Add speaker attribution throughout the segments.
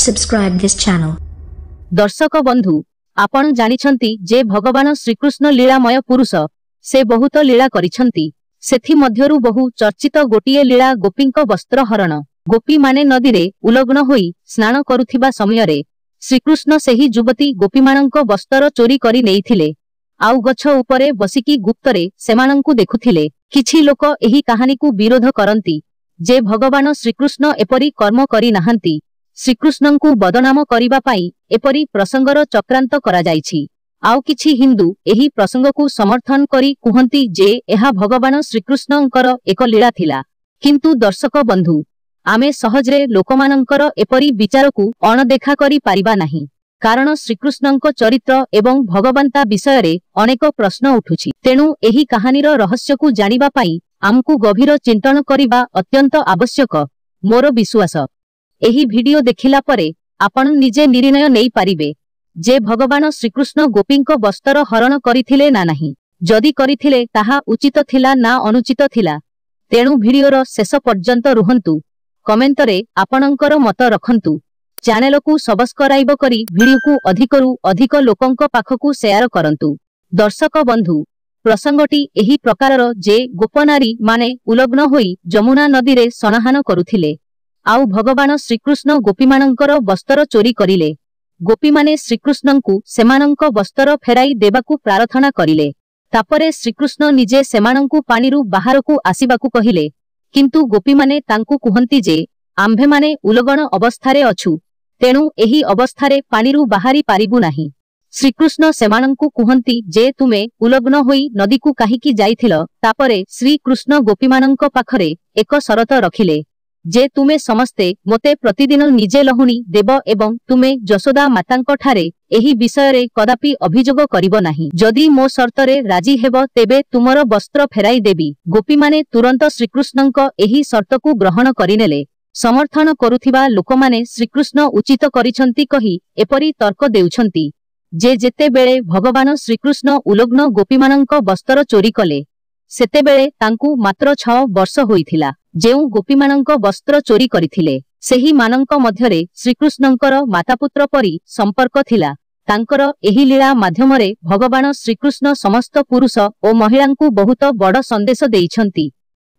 Speaker 1: subscribe this channel.
Speaker 2: दर्शक बंधु आपण जानिछंती जे भगवान श्रीकृष्ण लीलामय पुरुष से बहुत लीला करिछंती। सेथि मध्यरु बहु चर्चित गोटिए लीला गोपींक वस्त्र हरण। गोपी माने नदी रे उलग्न होई स्नान करुथिबा समयरे श्रीकृष्ण सेही युवती गोपीमानंक वस्त्र चोरी करि नेइथिले आउ गछ उपरे बसिकी गुप्तरे सेमानंकु देखुथिले। किछि लोक एही कहानी को विरोध करंती जे भगवान श्रीकृष्ण एपरी कर्म करि नाहंती। श्रीकृष्णंकु बदनाम करिबा पाई एपरी प्रसंगर चक्रांत करा जाइछि। आउ किछि हिंदू एही प्रसंगकु समर्थन करी कुहंती जे एहा भगवान श्रीकृष्णंकर एक लीला थिला। किंतु दर्शक बंधु आमे सहजरे लोकमानंकर एपरी विचारकु अणदेखा करी पारिबा नाही, कारण श्रीकृष्णंक चरित्र एवं भगवंता विषयरे अनेक प्रश्न उठुछि। तेणु एही कहानीर रहस्यकु जानिबा पाई आमकु गभीर चिंतन करिबा अत्यंत आवश्यक। मोर विश्वास एही वीडियो देखिला परे आपण निजे निर्णय नेई पारिबे जे भगवान श्रीकृष्ण गोपींक वस्त्र हरण करिथिले ना नाही। जदि करिथिले ताहा उचित थिला ना अनुचित थिला। तेणु वीडियोर शेष पर्यंत रुहंतु। कमेंट रे आपणंकर मत रखंतु। चैनल को सब्सक्राइब करी वीडियो को अधिकरु अधिक लोकंक पाखकु शेयर करंतु। दर्शक बंधु प्रसंगटी एही प्रकारर जे गोपनारी माने उलग्न होई जमुना नदी रे स्नान करुथिले आउ भगवान श्रीकृष्ण गोपीमानंकर वस्त्र चोरी करिले। गोपी माने श्रीकृष्णंकु सेमानंक वस्त्र फेराई देबाकु प्रार्थना करिले। तापरे श्रीकृष्ण निजे सेमानंकु पानीरु बाहरकु आसीबाकु कहिले, किंतु गोपी माने तांकु कुहंती जे आम्भे माने उलगण अवस्थारे अछु, तेणु एही अवस्थारे पानीरु बाहारी पारिबु नाही। श्रीकृष्ण सेमानंकु कुहंती जे तुमे उलग्न होई नदीकु काहीकि जाइथिल। तापरे श्रीकृष्ण गोपीमानंक पाखरे एक शरत रखिले जे तुमे समस्ते मोते प्रतिदिन निजे लहुणी देव एवं तुमे यशोदा मातांक ठारे एही विषयरे कदापि अभियोग करिबो नाही। जदि मो शर्तरे राजी हेबो तेबे तुमर वस्त्र फेराई देबी। गोपी माने तुरंत श्रीकृष्णंक एही शर्तकु ग्रहण करिनेले। समर्थन करुथिबा लोकमाने श्रीकृष्ण उचित करिछंती कही एपरी तर्क देउछंती जे जेते बेले भगवान श्रीकृष्ण उलग्न गोपीमानंक वस्त्र चोरी कले सेतेबेले तांकु मात्र 6 वर्ष होइथिला। जेउ गोपीमानंक वस्त्र चोरी करिथिले सेही मानंक मध्यरे श्रीकृष्णंकर मातापुत्र परी संपर्क थिला। तांकर एही लीला माध्यमरे भगवान श्रीकृष्ण समस्त पुरुष ओ महिलांकु बहुत बड़ संदेश देइछंती।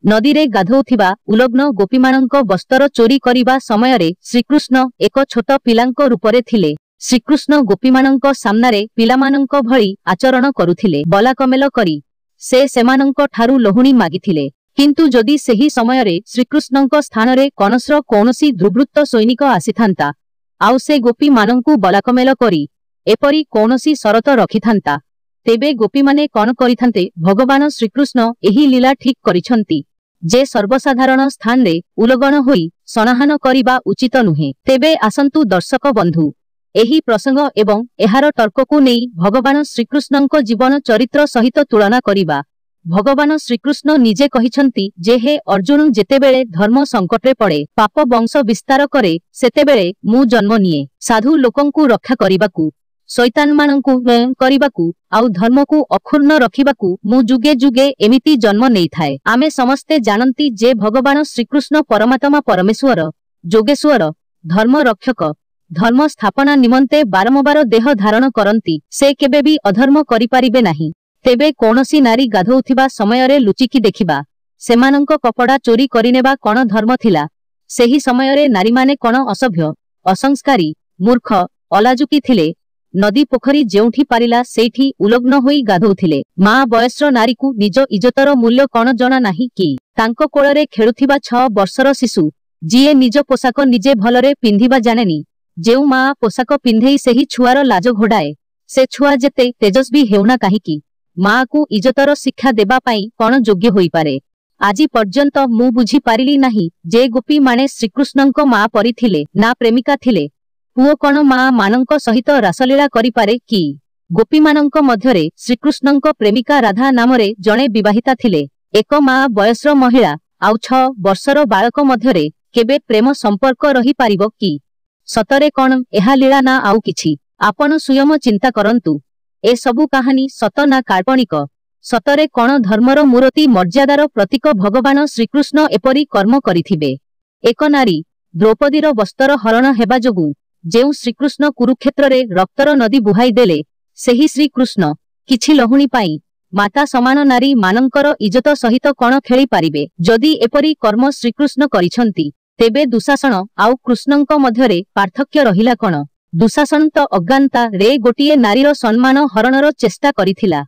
Speaker 2: नदी रे गाधौथिबा उलग्न गोपीमानंक वस्त्र चोरी करिबा समयरे श्रीकृष्ण एक छोट पिलांक रूपरे थिले। श्रीकृष्ण गोपीमानंक सामनारे पिलामानंक भଳି आचरण करुथिले। बलाकमेल करी से सेमानंक ठारू लहुणी मागिथिले। किंतु जदि सेही समयरे श्रीकृष्णंक स्थानरे कनसर कौनसी दुर्वृत्त सैनिक आसीथांता आउ से गोपी मानंकु बलाकमेल करी एपरी कौनसी शरत रखिथांता, तेबे गोपी माने कौन करिथांते? भगवान श्रीकृष्ण एही लीला ठीक करिछंती जे सर्वसाधारण स्थान रे उलगण होई स्नान करिबा उचित नुहे। तेबे आसंतु दर्शक बंधु एही प्रसंग एवं एहार तर्ककु नेई भगवान श्रीकृष्णंक जीवन चरित्र सहित तुलना करिबा। भगवान श्रीकृष्ण निजे कहिछंती जे हे अर्जुन, जेतेबेले धर्म संकटरे पड़े पाप वंश विस्तार करे सेतेबेले मु जन्म निये साधु लोकंकु रक्षा करिबाकु, शैतान मानंकु करिबाकु आउ धर्मकु अक्षुण्ण रखिबाकु मु जुगे जुगे एमिति जन्म नेई थाए। आमे समस्ते जानंती जे भगवान श्रीकृष्ण परमात्मा परमेश्वर जोगेश्वर धर्म रक्षक धर्म स्थापना निमंते बारंबार देह धारण करंती। से केबे भी अधर्म करि पारिबे नाही। तेबे कौनसी नारी गाधौथिबा समयरे लुचिकी देखिबा, सेमानंक कपड़ा चोरी करिनेबा कौन धर्म थिला? सेही समयरे नारी माने कौन असभ्य असंस्कारी मूर्ख अलाजुकी थिले? नदी पोखरी जेउठी पारिला सेठी उलग्न होई गाधौथिले। मां बयस्र नारी को निज इज्जतर मूल्य कौन जना नाही कि? तांको कोଳରେ खेळुथिबा 6 वर्षर शिशु जिए निज पोशाक निजे भलरे पिंधिबा जानेनी, जेउ मां पोशाक पिंधेई सेही छुआर लाज घोड़ाए, से छुआ जेते तेजस्वी हेउना काहीकि? मां को इज्जतर शिक्षा देबा पाई कौन योग्य होई पारे? आजि पर्यंत मु बुझी पारिली नाही जे गोपी माने श्रीकृष्णंक मां परी थिले ना प्रेमिका थिले। पुओ कौन मां मानंक सहित रासलीला करि पारे कि? गोपी मानंक मध्यरे श्रीकृष्णंक प्रेमिका राधा नामरे जणे विवाहिता थिले। एक मां बयस्र महिला आउ 6 वर्षर बालक मध्यरे केबे प्रेम संपर्क रही पारिबो कि? सतरे कौन एहा लीला ना आउ किछि? आपण स्वयं चिंता करंतु। ए सबु कहानी सत ना काल्पनिक? सतरे कौन धर्मर मूर्ति मर्यादार प्रतीक भगवान श्रीकृष्ण एपरी कर्म करिथिबे? एक नारी द्रौपदीर वस्त्र हरण हेबा जोगु ଯେଉଁ ଶ୍ରୀକୃଷ୍ଣ କୁରୁକ୍ଷେତ୍ରରେ ରକ୍ତର ନଦୀ ବୁହାଇ ଦେଲେ, ସେହି ଶ୍ରୀକୃଷ୍ଣ କିଛି ଲହୁଣୀ ପାଇଁ ମାତା ସମାନ ନାରୀ ମାନଙ୍କର ଇଜ୍ଜତ ସହିତ କଣ ଖେଳି ପାରିବେ? ଯଦି ଏପରି କର୍ମ ଶ୍ରୀକୃଷ୍ଣ କରିଛନ୍ତି, ତେବେ ଦୁଶାସନ ଆଉ କୃଷ୍ଣଙ୍କ ମଧ୍ୟରେ ପାର୍ଥକ୍ୟ ରହିଲା କଣ? ଦୁଶାସନ ତ ଅଜ୍ଞାନତା ରେ ଗୋଟିଏ ନାରୀର ସମ୍ମାନ ହରଣର ଚେଷ୍ଟା କରିଥିଲା,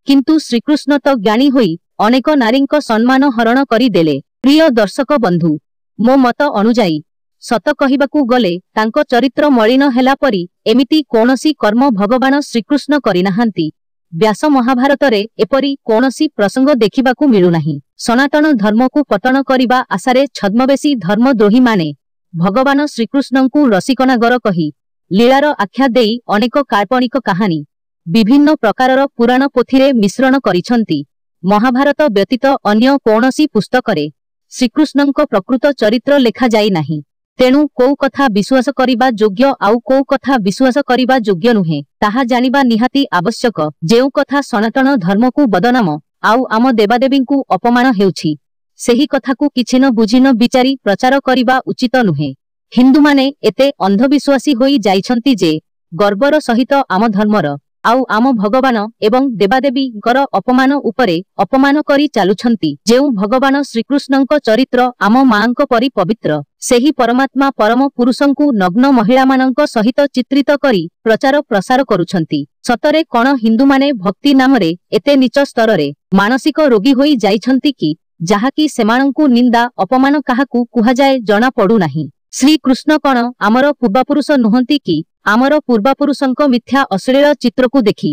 Speaker 2: କିନ୍ତୁ ଶ୍ରୀକୃଷ୍ଣ ତ ଜ୍ଞାନୀ ହୋଇ ଅନେକ ନାରୀଙ୍କ ସମ୍ମାନ ହରଣ କରିଦେଲେ। ପ୍ରିୟ ଦର୍ଶକ ବନ୍ଧୁ, ମୋ ମତ ଅନୁଯାୟୀ ସତ କହିବାକୁ ଗଲେ ତାଙ୍କ ଚରିତ୍ର ମଳିନ ହେଲା ପରି ଏମିତି କୌଣସି କର୍ମ ଭଗବାନ ଶ୍ରୀକୃଷ୍ଣ କରିନାହାନ୍ତି। ବ୍ୟାସ ମହାଭାରତରେ ଏପରି କୌଣସି ପ୍ରସଙ୍ଗ ଦେଖିବାକୁ ମିଳୁନାହିଁ। ସନାତନ ଧର୍ମକୁ ପତନ କରିବା ଆଶାରେ ଛଦ୍ମବେଶୀ ଧର୍ମଦ୍ରୋହୀମାନେ ଭଗବାନ ଶ୍ରୀକୃଷ୍ଣଙ୍କୁ ରସିକନାଗର କହି ଲୀଳାର ଆଖ୍ୟା ଦେଇ ଅନେକ କାଳ୍ପନିକ କାହାଣୀ ବିଭିନ୍ନ ପ୍ରକାରର ପୁରାଣ ପୋଥିରେ ମିଶ୍ରଣ କରିଛନ୍ତି। ମହାଭାରତ ବ୍ୟତୀତ ଅନ୍ୟ କୌଣସି ପୁସ୍ତକରେ ଶ୍ରୀକୃଷ୍ଣଙ୍କ ପ୍ରକୃତ ଚରିତ୍ର ଲେଖାଯାଇ ନାହିଁ। ତେଣୁ କୋଉ କଥା ବିଶ୍ୱାସ କରିବା ଯୋଗ୍ୟ ଆଉ କୋଉ କଥା ବିଶ୍ୱାସ କରିବା ଯୋଗ୍ୟ ନୁହେଁ, ତାହା ଜାଣିବା ନିହାତି ଆବଶ୍ୟକ। ଯେଉଁ କଥା ସନାତନ ଧର୍ମକୁ ବଦନାମ ଆଉ ଆମ ଦେବାଦେବୀଙ୍କୁ ଅପମାନ ହେଉଛି, ସେହି କଥାକୁ କିଛି ନ ବୁଝି ନ ବିଚାରି ପ୍ରଚାର କରିବା ଉଚିତ ନୁହେଁ। ହିନ୍ଦୁମାନେ ଏତେ ଅନ୍ଧବିଶ୍ୱାସୀ ହୋଇ ଯାଇଛନ୍ତି ଯେ ଗର୍ବର ସହିତ ଆମ ଧର୍ମର ଆଉ ଆମ ଭଗବାନ ଏବଂ ଦେବାଦେବୀଙ୍କର ଅପମାନ ଉପରେ ଅପମାନ କରି ଚାଲୁଛନ୍ତି। ଯେଉଁ ଭଗବାନ ଶ୍ରୀକୃଷ୍ଣଙ୍କ ଚରିତ୍ର ଆମ ମାଙ୍କ ପରି ପବିତ୍ର, ସେହି ପରମାତ୍ମା ପରମ ପୁରୁଷଙ୍କୁ ନଗ୍ନ ମହିଳାମାନଙ୍କ ସହିତ ଚିତ୍ରିତ କରି ପ୍ରଚାର ପ୍ରସାର କରୁଛନ୍ତି। ସତରେ କଣ ହିନ୍ଦୁମାନେ ଭକ୍ତି ନାମରେ ଏତେ ନୀଚ ସ୍ତରରେ ମାନସିକ ରୋଗୀ ହୋଇ ଯାଇଛନ୍ତି କି, ଯାହାକି ସେମାନଙ୍କୁ ନିନ୍ଦା ଅପମାନ କାହାକୁ କୁହାଯାଏ ଜଣା ପଡୁନାହିଁ? ଶ୍ରୀକୃଷ୍ଣ କଣ ଆମର ପୂର୍ବପୁରୁଷ ନୁହନ୍ତି କି? ଆମର ପୂର୍ବପୁରୁଷଙ୍କ ମିଥ୍ୟା ଅଶ୍ଳୀଳ ଚିତ୍ରକୁ ଦେଖି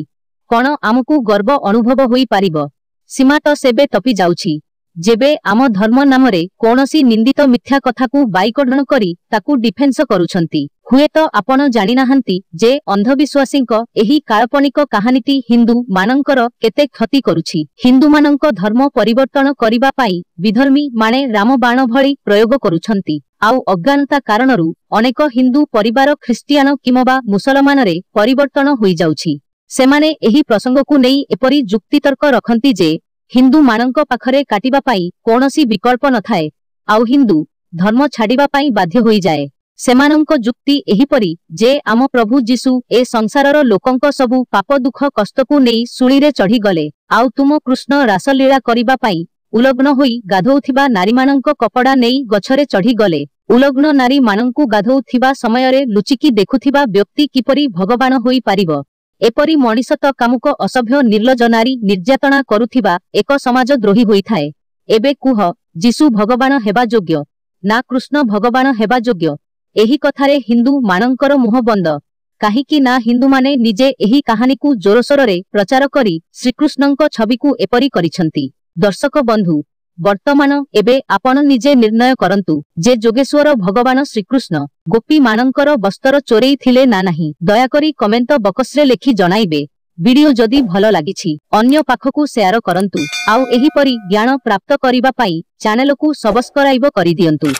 Speaker 2: କଣ ଆମକୁ ଗର୍ବ ଅନୁଭବ ହୋଇପାରିବ? ସୀମା ତ ସେବେ ଟପି ଯାଉଛି ଯେବେ ଆମ ଧର୍ମ ନାମରେ କୌଣସି ନିନ୍ଦିତ ମିଥ୍ୟା କଥାକୁ ବାଇକଡଣ କରି ତାକୁ ଡିଫେନ୍ସ କରୁଛନ୍ତି। ହୁଏତ ଆପଣ ଜାଣିନାହାନ୍ତି ଯେ ଅନ୍ଧବିଶ୍ୱାସୀଙ୍କ ଏହି କାଳ୍ପନିକ କାହାଣୀଟି ହିନ୍ଦୁ ମାନଙ୍କର କେତେ କ୍ଷତି କରୁଛି। ହିନ୍ଦୁମାନଙ୍କ ଧର୍ମ ପରିବର୍ତ୍ତନ କରିବା ପାଇଁ ବିଧର୍ମୀ ମାନେ ରାମବାଣ ଭଳି ପ୍ରୟୋଗ କରୁଛନ୍ତି, ଆଉ ଅଜ୍ଞାନତା କାରଣରୁ ଅନେକ ହିନ୍ଦୁ ପରିବାର ଖ୍ରୀଷ୍ଟିଆନ କିମ୍ବା ମୁସଲମାନରେ ପରିବର୍ତ୍ତନ ହୋଇଯାଉଛି। ସେମାନେ ଏହି ପ୍ରସଙ୍ଗକୁ ନେଇ ଏପରି ଯୁକ୍ତିତର୍କ ରଖନ୍ତି ଯେ ହିନ୍ଦୁମାନଙ୍କ ପାଖରେ କାଟିବା ପାଇଁ କୌଣସି ବିକଳ୍ପ ନଥାଏ, ଆଉ ହିନ୍ଦୁ ଧର୍ମ ଛାଡ଼ିବା ପାଇଁ ବାଧ୍ୟ ହୋଇଯାଏ। ସେମାନଙ୍କ ଯୁକ୍ତି ଏହିପରି ଯେ ଆମ ପ୍ରଭୁ ଯୀଶୁ ଏ ସଂସାରର ଲୋକଙ୍କ ସବୁ ପାପ ଦୁଃଖ କଷ୍ଟକୁ ନେଇ ଶୂଳୀରେ ଚଢ଼ିଗଲେ, ଆଉ ତୁମ କୃଷ୍ଣ ରାସଲୀଳା କରିବା ପାଇଁ ଉଲଗ୍ନ ହୋଇ ଗାଧୋଉଥିବା ନାରୀମାନଙ୍କ କପଡ଼ା ନେଇ ଗଛରେ ଚଢ଼ିଗଲେ। ଉଲଗ୍ନ ନାରୀ ମାନଙ୍କୁ ଗାଧୋଉଥିବା ସମୟରେ ଲୁଚିକି ଦେଖୁଥିବା ବ୍ୟକ୍ତି କିପରି ଭଗବାନ ହୋଇପାରିବ? ଏପରି ମଣିଷ ତ କାମୁକ ଅସଭ୍ୟ ନିର୍ଲଜ ନାରୀ ନିର୍ଯାତନା କରୁଥିବା ଏକ ସମାଜ ଦ୍ରୋହୀ ହୋଇଥାଏ। ଏବେ କୁହ, ଯୀଶୁ ଭଗବାନ ହେବା ଯୋଗ୍ୟ ନା କୃଷ୍ଣ ଭଗବାନ ହେବା ଯୋଗ୍ୟ? ଏହି କଥାରେ ହିନ୍ଦୁ ମାନଙ୍କର ମୁହଁ ବନ୍ଦ, କାହିଁକି ନା ହିନ୍ଦୁମାନେ ନିଜେ ଏହି କାହାଣୀକୁ ଜୋରସୋରରେ ପ୍ରଚାର କରି ଶ୍ରୀକୃଷ୍ଣଙ୍କ ଛବିକୁ ଏପରି କରିଛନ୍ତି। ଦର୍ଶକ ବନ୍ଧୁ, ବର୍ତ୍ତମାନ ଏବେ ଆପଣ ନିଜେ ନିର୍ଣ୍ଣୟ କରନ୍ତୁ ଯେ ଯୋଗେଶ୍ୱର ଭଗବାନ ଶ୍ରୀକୃଷ୍ଣ ଗୋପୀ ମାନଙ୍କର ବସ୍ତ୍ର ଚୋରେଇ ଥିଲେ ନା ନାହିଁ। ଦୟାକରି କମେଣ୍ଟ ବକ୍ସରେ ଲେଖି ଜଣାଇବେ। ଭିଡିଓ ଯଦି ଭଲ ଲାଗିଛି ଅନ୍ୟ ପାଖକୁ ସେୟାର କରନ୍ତୁ, ଆଉ ଏହିପରି ଜ୍ଞାନ ପ୍ରାପ୍ତ କରିବା ପାଇଁ ଚ୍ୟାନେଲକୁ ସବସ୍କ୍ରାଇବ କରିଦିଅନ୍ତୁ।